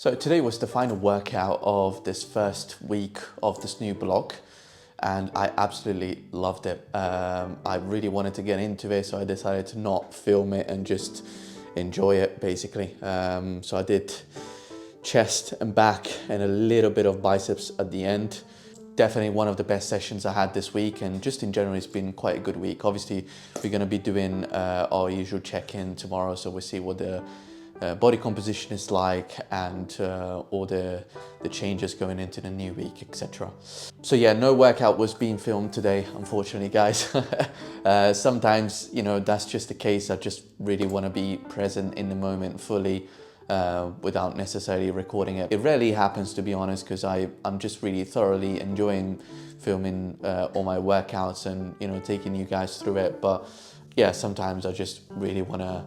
So today was the final workout of this first week of this new block, and I absolutely loved it. I really wanted to get into it, so I decided to not film it and just enjoy it basically. So I did chest and back and a little bit of biceps at the end. Definitely one of the best sessions I had this week, and just in general it's been quite a good week. Obviously we're going to be doing our usual check-in tomorrow, so we'll see what the body composition is like and all the changes going into the new week, etc. So yeah, no workout was being filmed today, unfortunately, guys. Sometimes, you know, that's just the case. I just really want to be present in the moment fully without necessarily recording it. It rarely happens, to be honest, because I'm just really thoroughly enjoying filming all my workouts and, you know, taking you guys through it. But yeah, sometimes I just really want to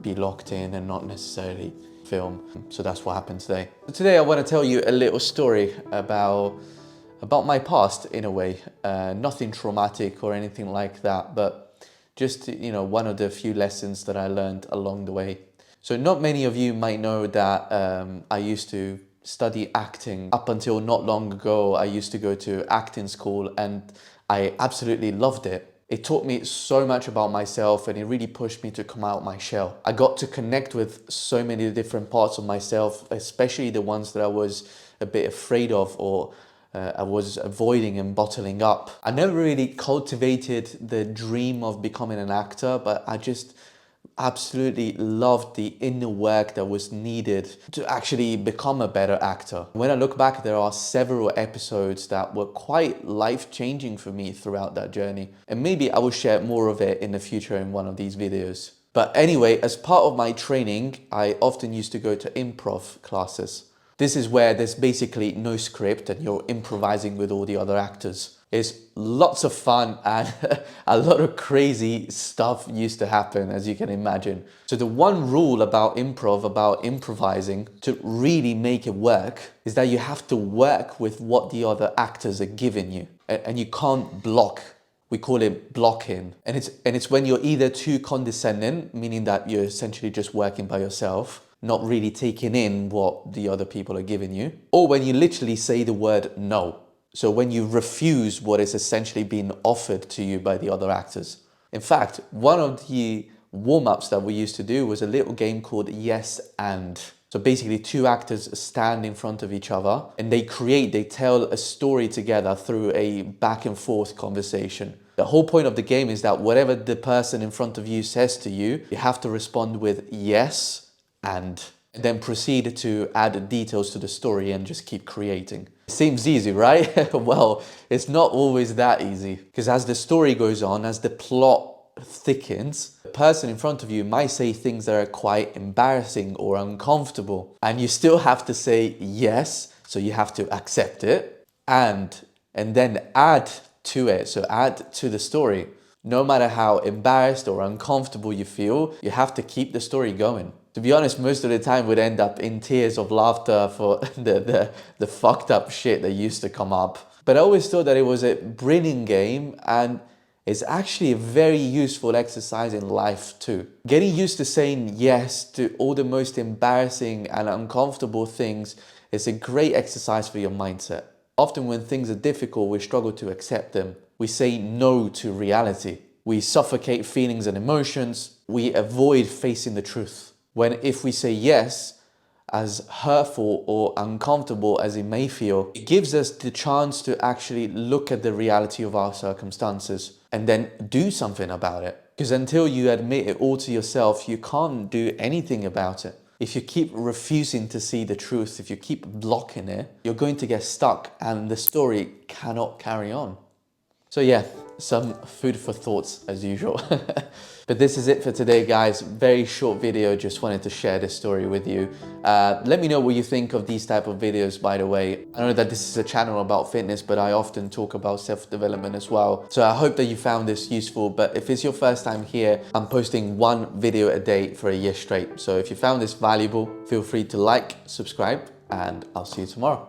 be locked in and not necessarily film. So that's what happened today. Today I want to tell you a little story about my past in a way. Nothing traumatic or anything like that, but just, you know, one of the few lessons that I learned along the way. So not many of you might know that I used to study acting. Up until not long ago, I used to go to acting school and I absolutely loved it. It taught me so much about myself and it really pushed me to come out my shell. I got to connect with so many different parts of myself, especially the ones that I was a bit afraid of or I was avoiding and bottling up. I never really cultivated the dream of becoming an actor, but I just absolutely loved the inner work that was needed to actually become a better actor. When I look back, there are several episodes that were quite life-changing for me throughout that journey. And maybe I will share more of it in the future in one of these videos. But anyway, as part of my training, I often used to go to improv classes. This is where there's basically no script and you're improvising with all the other actors. It's lots of fun and a lot of crazy stuff used to happen, as you can imagine. So the one rule about improv, about improvising, to really make it work, is that you have to work with what the other actors are giving you. And you can't block. We call it blocking. And it's when you're either too condescending, meaning that you're essentially just working by yourself, not really taking in what the other people are giving you, or when you literally say the word no. So when you refuse what is essentially being offered to you by the other actors. In fact, one of the warm-ups that we used to do was a little game called Yes and. So basically two actors stand in front of each other and they tell a story together through a back and forth conversation. The whole point of the game is that whatever the person in front of you says to you, you have to respond with yes and then proceed to add details to the story and just keep creating. Seems easy, right? Well, it's not always that easy, because as the story goes on, as the plot thickens, the person in front of you might say things that are quite embarrassing or uncomfortable, and you still have to say yes, so you have to accept it and then add to it, so add to the story. No matter how embarrassed or uncomfortable you feel, you have to keep the story going. To be honest, most of the time we'd end up in tears of laughter for the fucked up shit that used to come up. But I always thought that it was a brilliant game and it's actually a very useful exercise in life too. Getting used to saying yes to all the most embarrassing and uncomfortable things is a great exercise for your mindset. Often when things are difficult, we struggle to accept them. We say no to reality. We suffocate feelings and emotions. We avoid facing the truth. When if we say yes, as hurtful or uncomfortable as it may feel, it gives us the chance to actually look at the reality of our circumstances and then do something about it. Because until you admit it all to yourself, you can't do anything about it. If you keep refusing to see the truth, if you keep blocking it, you're going to get stuck and the story cannot carry on. So yeah, some food for thoughts as usual. But this is it for today, guys. Very short video, just wanted to share this story with you. Let me know what you think of these type of videos, by the way. I know that this is a channel about fitness, but I often talk about self-development as well. So I hope that you found this useful, but if it's your first time here, I'm posting one video a day for a year straight. So if you found this valuable, feel free to like, subscribe, and I'll see you tomorrow.